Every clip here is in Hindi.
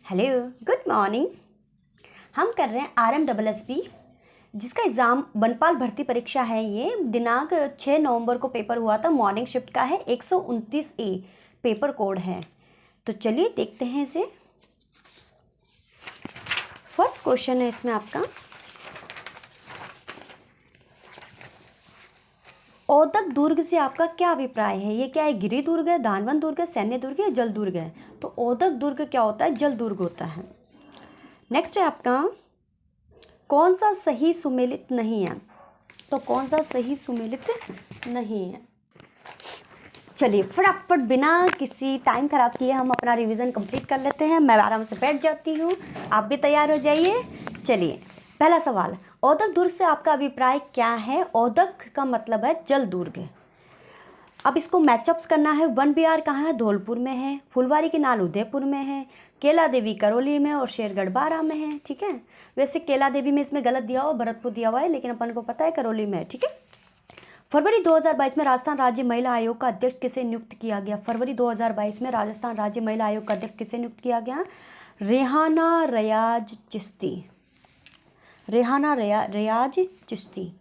Hello, good morning. हम कर रहे हैं RMSSB, जिसका एग्ज़ाम बनपाल भर्ती परीक्षा है। ये दिनांक 6 नवंबर को पेपर हुआ था। मॉर्निंग शिफ्ट का है। 129A पेपर कोड है। तो चलिए देखते हैं इसे। फर्स्ट क्वेश्चन है इसमें आपका, औदक दुर्ग से आपका क्या अभिप्राय है? ये क्या है? गिरि दुर्ग है, धानवन दुर्ग है, सैन्य दुर्ग है, जल दुर्ग है? तो औदक दुर्ग क्या होता है? जल दुर्ग होता है। नेक्स्ट है आपका, कौन सा सही सुमेलित नहीं है? तो कौन सा सही सुमेलित नहीं है? चलिए फटाफट बिना किसी टाइम खराब किए हम अपना रिवीजन कंप्लीट कर लेते हैं। मैं आराम से बैठ जाती हूँ, आप भी तैयार हो जाइए। चलिए पहला सवाल, औदक दुर्ग से आपका अभिप्राय क्या है? औदक का मतलब है जल दुर्ग। अब इसको मैचअप्स करना है। वन विहार कहाँ है? धौलपुर में है। फुलवारी की नाल उदयपुर में है। केला देवी करौली में और शेरगढ़ बारा में है। ठीक है, वैसे केला देवी में इसमें गलत दिया हुआ, भरतपुर दिया हुआ है, लेकिन अपन को पता है करौली में है। ठीक है। फरवरी 2022 में राजस्थान राज्य महिला आयोग का अध्यक्ष किसे नियुक्त किया गया? फरवरी 2022 में राजस्थान राज्य महिला आयोग का अध्यक्ष किसे नियुक्त किया गया? रेहाना रियाज चिश्ती। रेहाना रियाज चिश्ती।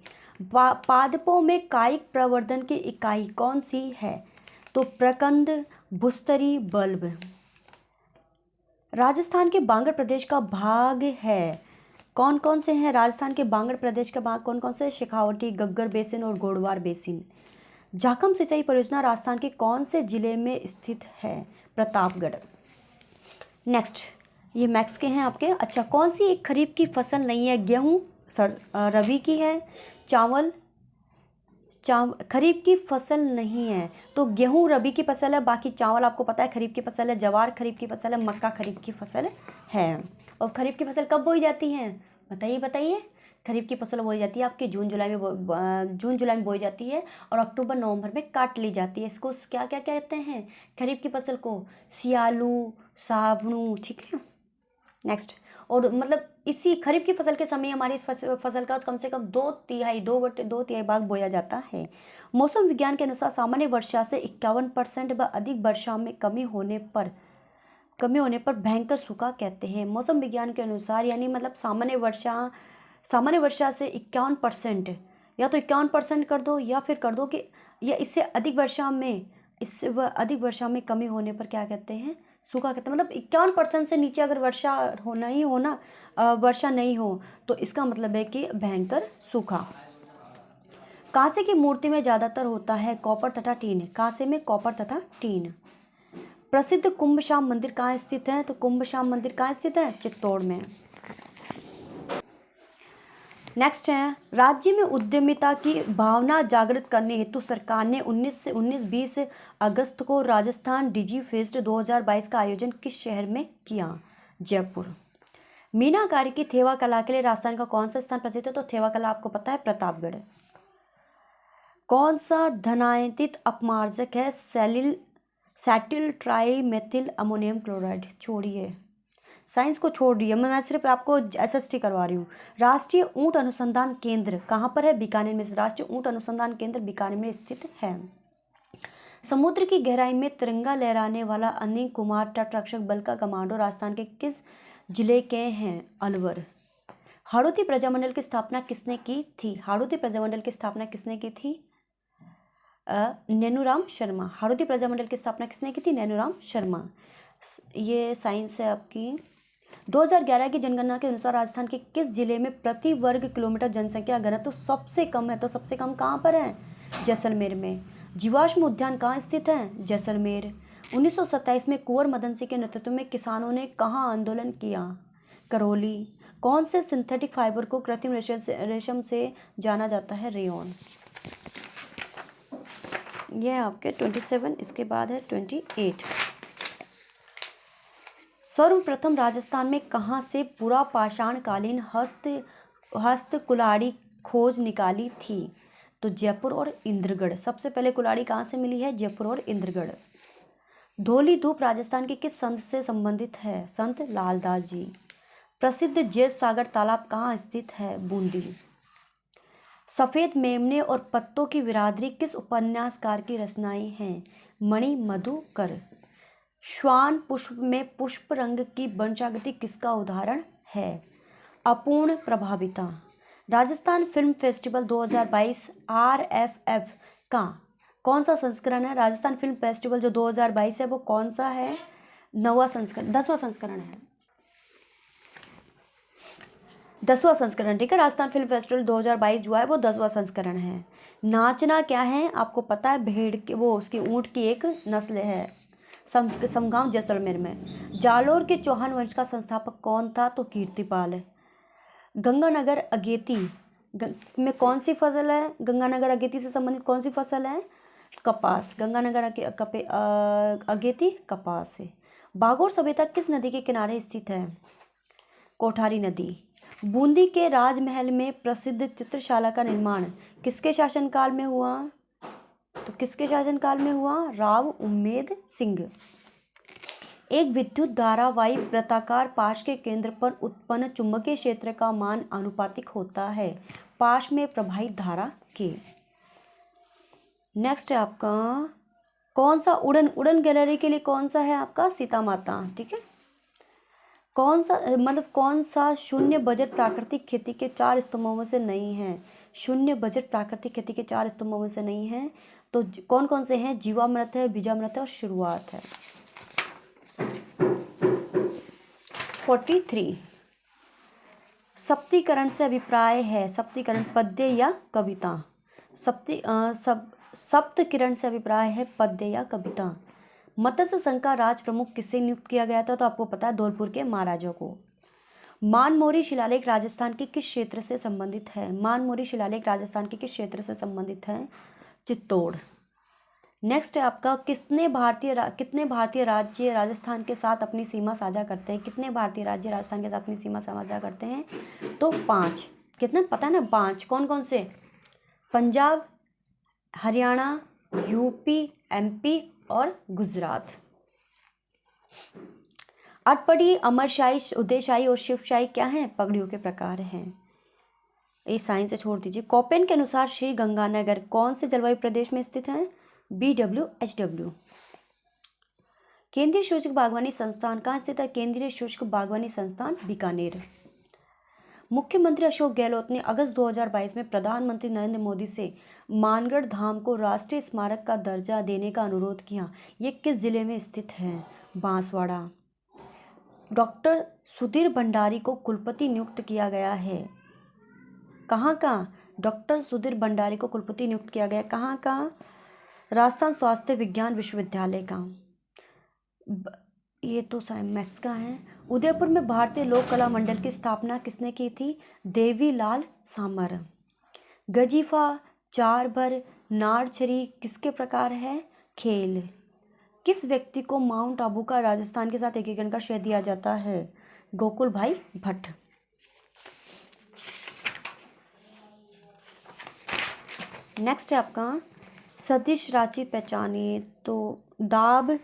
पादपों में कायिक प्रवर्धन की इकाई कौन सी है? तो प्रकंद, भूस्तरी, बल्ब। राजस्थान के बांगड़ प्रदेश का भाग है। कौन कौन से हैं राजस्थान के बांगड़ प्रदेश का भाग? कौन कौन से? शेखावटी, गग्गर बेसिन और गोडवार बेसिन। झाकम सिंचाई परियोजना राजस्थान के कौन से जिले में स्थित है? प्रतापगढ़। नेक्स्ट, ये मैक्स के हैं आपके। अच्छा, कौन सी एक खरीफ की फसल नहीं है? गेहूँ रबी की है। चावल खरीफ की फसल नहीं है, तो गेहूँ रबी की फसल है। बाकी चावल आपको पता है खरीफ की फसल है। जवार खरीफ की फसल है। मक्का खरीफ की फसल है। और खरीफ की फसल कब बोई जाती है? बताइए बताइए। खरीफ की फसल बोई जाती है आपकी जून जुलाई में बोई जाती है और अक्टूबर नवंबर में काट ली जाती है। इसको क्या क्या कहते हैं? खरीफ की फसल को सियालू, सावणु। ठीक है। नेक्स्ट, और मतलब इसी खरीफ की फसल के समय हमारी इस फसल का कम से कम दो तिहाई भाग बोया जाता है। मौसम विज्ञान के अनुसार सामान्य वर्षा से 51% व अधिक वर्षा में कमी होने पर भयंकर सूखा कहते हैं। मौसम विज्ञान के अनुसार, यानी मतलब सामान्य वर्षा से 51%, या तो 51% कर दो या फिर कर दो कि या इससे अधिक वर्षा में कमी होने पर क्या कहते हैं? सूखा कहते हैं। मतलब 51% से नीचे अगर वर्षा नहीं हो तो इसका मतलब है कि भयंकर सूखा। कांसे की मूर्ति में ज्यादातर होता है कॉपर तथा टीन। कांसे में कॉपर तथा टीन। प्रसिद्ध कुंभश्याम मंदिर कहाँ स्थित है? तो कुंभश्याम मंदिर कहाँ स्थित है? चित्तौड़ में। नेक्स्ट है, राज्य में उद्यमिता की भावना जागृत करने हेतु सरकार ने 19-20 अगस्त को राजस्थान डिजी फेस्ट 2022 का आयोजन किस शहर में किया? जयपुर। मीनाकारी की थेवा कला के लिए राजस्थान का कौन सा स्थान प्रसिद्ध है? तो थेवा कला आपको पता है प्रतापगढ़। कौन सा धनायंतित अपमार्जक है? Cetyl trimethyl ammonium chloride. छोड़िए, साइंस को छोड़ दिया, मैं सिर्फ आपको SST करवा रही हूँ। राष्ट्रीय ऊंट अनुसंधान केंद्र कहाँ पर है? बीकानेर में। राष्ट्रीय ऊंट अनुसंधान केंद्र बीकानेर में स्थित है। समुद्र की गहराई में तिरंगा लहराने वाला अनिल कुमार तटरक्षक बल का कमांडो राजस्थान के किस जिले के हैं? अलवर। हाड़ौती प्रजामंडल की स्थापना किसने की थी? हाड़ौती प्रजामंडल की स्थापना किसने की थी? नैनूराम शर्मा। हाड़ौती प्रजामंडल की स्थापना किसने की थी? नैनूराम शर्मा। ये साइंस है आपकी। 2011 की जनगणना के अनुसार राजस्थान के किस जिले में प्रति वर्ग किलोमीटर जनसंख्या घनत्व तो सबसे कम है? तो सबसे कम कहाँ पर है? जैसलमेर में। जीवाश्म उद्यान कहाँ स्थित है? जैसलमेर। 1927 में कुंवर मदन सिंह के नेतृत्व में किसानों ने कहाँ आंदोलन किया? करौली। कौन से सिंथेटिक फाइबर को कृत्रिम रेशम से जाना जाता है? रेयॉन। यह है आपके 27। इसके बाद है 28। सर्वप्रथम राजस्थान में कहाँ से पूरा पाषाणकालीन हस्त कुल्हाड़ी खोज निकाली थी? तो जयपुर और इंद्रगढ़। सबसे पहले कुल्हाड़ी कहाँ से मिली है? जयपुर और इंद्रगढ़। धौली धूप राजस्थान के किस संत से संबंधित है? संत लालदास जी। प्रसिद्ध जैत सागर तालाब कहाँ स्थित है? बूंदी। सफेद मेमने और पत्तों की बिरादरी किस उपन्यासकार की रचनाएं हैं? मणि मधुकर। श्वान पुष्प में पुष्प रंग की वंशागति किसका उदाहरण है? अपूर्ण प्रभाविता। राजस्थान फिल्म फेस्टिवल 2022 RFF का कौन सा संस्करण है? राजस्थान फिल्म फेस्टिवल जो 2022 है वो कौन सा है? 9वां संस्करण, 10वां संस्करण है, 10वां संस्करण, ठीक है। राजस्थान फिल्म फेस्टिवल 2022 जो है वो 10वां संस्करण है। नाचना क्या है आपको पता है? भेड़ के, वो उसकी ऊँट की एक नस्ल है, समगांव जैसलमेर में। जालोर के चौहान वंश का संस्थापक कौन था? तो कीर्तिपाल। गंगानगर अगेती में कौन सी फसल है? गंगानगर अगेती से संबंधित कौन सी फसल है? कपास। गंगानगर अगेती कपास है। बागोर सभ्यता किस नदी के किनारे स्थित है? कोठारी नदी। बूंदी के राजमहल में प्रसिद्ध चित्रशाला का निर्माण किसके शासनकाल में हुआ? तो किसके शासनकाल में हुआ? राव उम्मेद सिंह। एक विद्युत धारावाही वृत्ताकार पाश के केंद्र पर उत्पन्न चुंबकीय क्षेत्र का मान आनुपातिक होता है पाश में प्रवाहित धारा के। नेक्स्ट है आपका कौन सा उड़न गैलरी के लिए कौन सा है आपका? सीता माता, ठीक है। कौन सा शून्य बजट प्राकृतिक खेती के 4 स्तंभों में से नहीं है? शून्य बजट प्राकृतिक खेती के 4 स्तंभों में से नहीं है, तो कौन कौन से हैं? जीवामृत है, बीजामृत है और शुरुआत है। 43 सप्तीकरण से अभिप्राय है? सप्तीकरण पद्य या कविता? सप्तकिरण से अभिप्राय है पद्य या कविता। मत्स्य संघ का राज प्रमुख किसे नियुक्त किया गया था? तो आपको पता है धौलपुर के महाराजा को। मानमोरी शिलालेख राजस्थान के किस क्षेत्र से संबंधित है? मानमोरी शिलालेख राजस्थान के किस क्षेत्र से संबंधित है? चित्तौड़। नेक्स्ट है आपका कितने भारतीय राज्य राजस्थान के साथ अपनी सीमा साझा करते हैं? कितने भारतीय राज्य राजस्थान के साथ अपनी सीमा साझा करते हैं? तो 5। कितने पता है ना? 5। कौन कौन से? पंजाब, हरियाणा, यूपी, MP और गुजरात। अटपटी, अमरशाही, उदयशाही और शिवशाही क्या हैं? पगड़ियों के प्रकार हैं। ये साइंस से छोड़ दीजिए। कोपेन के अनुसार श्री गंगानगर कौन से जलवायु प्रदेश में स्थित है? BWHW। केंद्रीय शुष्क बागवानी संस्थान कहाँ स्थित है? केंद्रीय शुष्क बागवानी संस्थान बीकानेर। मुख्यमंत्री अशोक गहलोत ने अगस्त 2022 में प्रधानमंत्री नरेंद्र मोदी से मानगढ़ धाम को राष्ट्रीय स्मारक का दर्जा देने का अनुरोध किया। ये किस जिले में स्थित है? बांसवाड़ा। डॉक्टर सुधीर भंडारी को कुलपति नियुक्त किया गया है। कहाँ का? डॉक्टर सुधीर भंडारी को कुलपति नियुक्त किया गया कहाँ का? राजस्थान स्वास्थ्य विज्ञान विश्वविद्यालय का। ये तो मैथ्स का है। उदयपुर में भारतीय लोक कला मंडल की स्थापना किसने की थी? देवीलाल सामर। गजीफा, चारभर, नारछरी किसके प्रकार है? खेल। किस व्यक्ति को माउंट आबू का राजस्थान के साथ एकीकरण का श्रेय दिया जाता है? गोकुल भाई भट्ट। नेक्स्ट है आपका सदिश राशि पहचानिए। तो दाब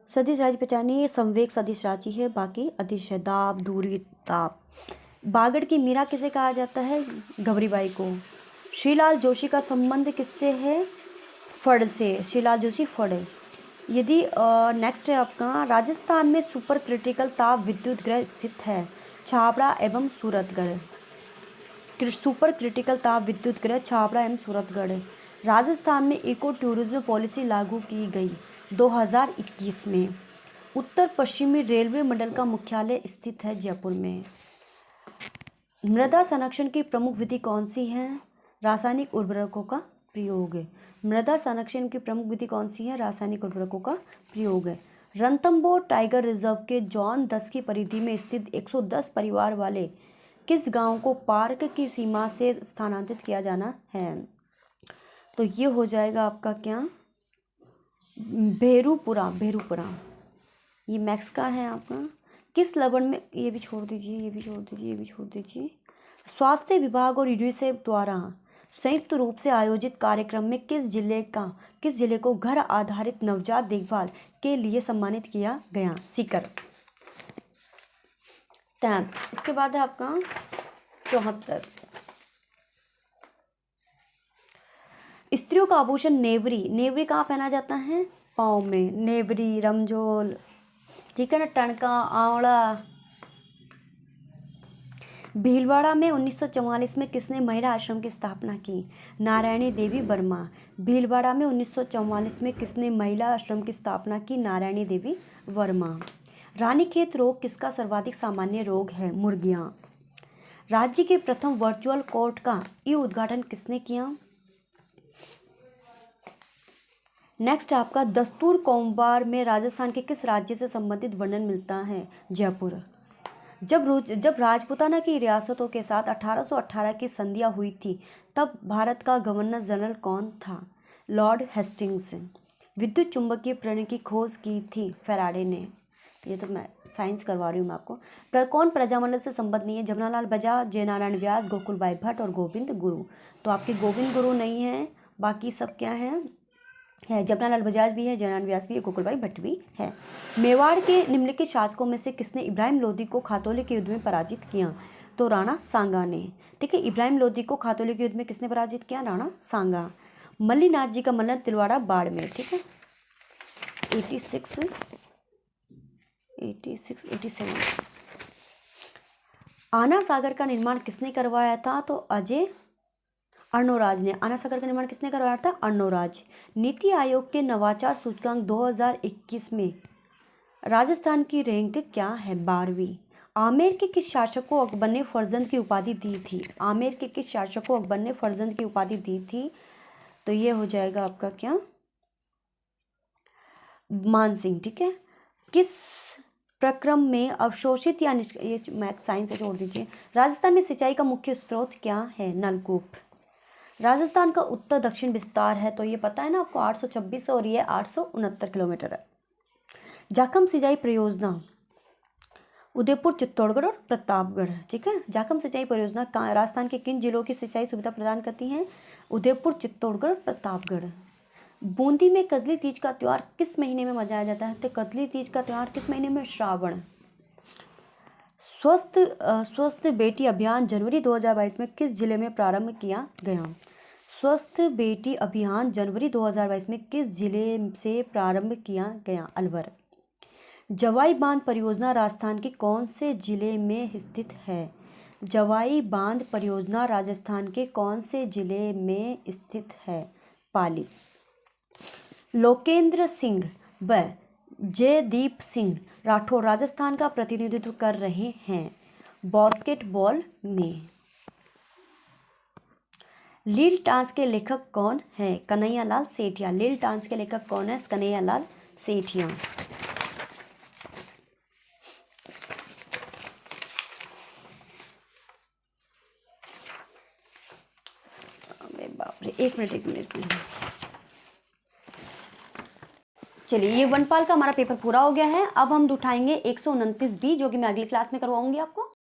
सदिश राशि पहचानिए। संवेग सदिश राशि है, बाकी अदिश है। दाब, दूरी, ताप। बागड़ की मीरा किसे कहा जाता है? गौरीबाई को। श्रीलाल जोशी का संबंध किससे है? फड़ से। श्रीलाल जोशी फड़। यदि नेक्स्ट है आपका राजस्थान में सुपर क्रिटिकल ताप विद्युत गृह स्थित है? छाबड़ा एवं सूरतगढ़। सुपर क्रिटिकल ताप विद्युत गृह छाबड़ा एवं सूरतगढ़। राजस्थान में इको टूरिज्म पॉलिसी लागू की गई 2021 में। उत्तर पश्चिमी रेलवे मंडल का मुख्यालय स्थित है जयपुर में। मृदा संरक्षण की प्रमुख विधि कौन सी है? रासायनिक उर्वरकों का प्रयोग। मृदा संरक्षण की प्रमुख विधि कौन सी है? रासायनिक उर्वरकों का प्रयोग। रणथंबोर टाइगर रिजर्व के जोन 10 की परिधि में स्थित 110 परिवार वाले किस गांव को पार्क की सीमा से स्थानांतरित किया जाना है? तो ये हो जाएगा आपका क्या? भेरूपुरा। ये मैक्स का है आपका। किस लवण में? ये भी छोड़ दीजिए। स्वास्थ्य विभाग और यूनिसेफ द्वारा संयुक्त रूप से आयोजित कार्यक्रम में किस जिले को घर आधारित नवजात देखभाल के लिए सम्मानित किया गया? सीकर। इसके बाद है आपका 74। स्त्रियों का आभूषण नेवरी कहाँ पहना जाता है? पाँव में, नेवरी, रमजोल, ठीक है ना, टणका, आंवला। भीलवाड़ा में 1944 में किसने महिला आश्रम की स्थापना की? नारायणी देवी वर्मा। भीलवाड़ा में 1944 में किसने महिला आश्रम की स्थापना की? नारायणी देवी वर्मा। रानीखेत रोग किसका सर्वाधिक सामान्य रोग है? मुर्गियां। राज्य के प्रथम वर्चुअल कोर्ट का ई उद्घाटन किसने किया? नेक्स्ट आपका दस्तूर कोमवार में राजस्थान के किस राज्य से संबंधित वर्णन मिलता है? जयपुर। जब राजपूताना की रियासतों के साथ 1818 की संधियां हुई थी तब भारत का गवर्नर जनरल कौन था? Lord Hastings. विद्युत चुंबकीय प्रेरण की खोज की थी फैराडे ने। ये तो मैं साइंस करवा रही हूँ मैं आपको। कौन प्रजामंडल से संबद्ध नहीं है? जमनालाल बजाज, जयनारायण व्यास, गोकुलबाई भट्ट और गोविंद गुरु। तो आपके गोविंद गुरु नहीं हैं, बाकी सब क्या हैं? है जमनालाल बजाज भी है, जयनारायण व्यास भी है, गोकुलबाई भट्ट भी है। मेवाड़ के निम्नलिखित शासकों में से किसने इब्राहिम लोदी को खातौली के युद्ध में पराजित किया? तो राणा सांगा ने। ठीक है, इब्राहिम लोदी को खातौली के युद्ध में किसने पराजित किया? राणा सांगा। मल्लीनाथ जी का मन्नत तिलवाड़ा बाड़मेर। ठीक है, 87। आना सागर का निर्माण किसने करवाया था? तो अजय अर्णोराज ने। आना सागर का निर्माण किसने करवाया था? अर्णोराज। नीति आयोग के नवाचार सूचकांक 2021 में राजस्थान की रैंक क्या है? 12वीं। आमेर के किस शासक को अकबर ने फर्जंद की उपाधि दी थी? आमेर के किस शासक को अकबर ने फर्जंद की उपाधि दी थी? तो ये हो जाएगा आपका क्या? मान सिंह। ठीक है, किस प्रक्रम में अवशोषित या ये मैथ साइंस से छोड़ दीजिए। राजस्थान में सिंचाई का मुख्य स्रोत क्या है? नलकूप। राजस्थान का उत्तर दक्षिण विस्तार है तो ये पता है ना आपको, 826 और ये 869 किलोमीटर है। जाखम सिंचाई परियोजना उदयपुर, चित्तौड़गढ़ और प्रतापगढ़। ठीक है, जाखम सिंचाई परियोजना राजस्थान के किन जिलों की सिंचाई सुविधा प्रदान करती हैं? उदयपुर, चित्तौड़गढ़, प्रतापगढ़। बूंदी में कजली तीज का त्यौहार किस महीने में मनाया जाता है? तो कजली तीज का त्यौहार किस महीने में? श्रावण। स्वस्थ बेटी अभियान जनवरी 2022 में किस जिले में प्रारंभ किया गया? स्वस्थ बेटी अभियान जनवरी 2022 में किस जिले से प्रारंभ किया गया? अलवर। जवाई बांध परियोजना राजस्थान के कौन से जिले में स्थित है? जवाई बांध परियोजना राजस्थान के कौन से जिले में स्थित है? पाली। लोकेंद्र सिंह व जयदीप सिंह राठौर राजस्थान का प्रतिनिधित्व कर रहे हैं बास्केटबॉल में। लील टांस के लेखक कौन है? कन्हैयालाल सेठिया। लील टांस के लेखक कौन है? कन्हैयालाल सेठिया। अरे बाप रे, एक मिनट। चलिए, ये वनपाल का हमारा पेपर पूरा हो गया है। अब हम उठाएंगे 129 बी, जो कि मैं अगली क्लास में करवाऊंगी आपको।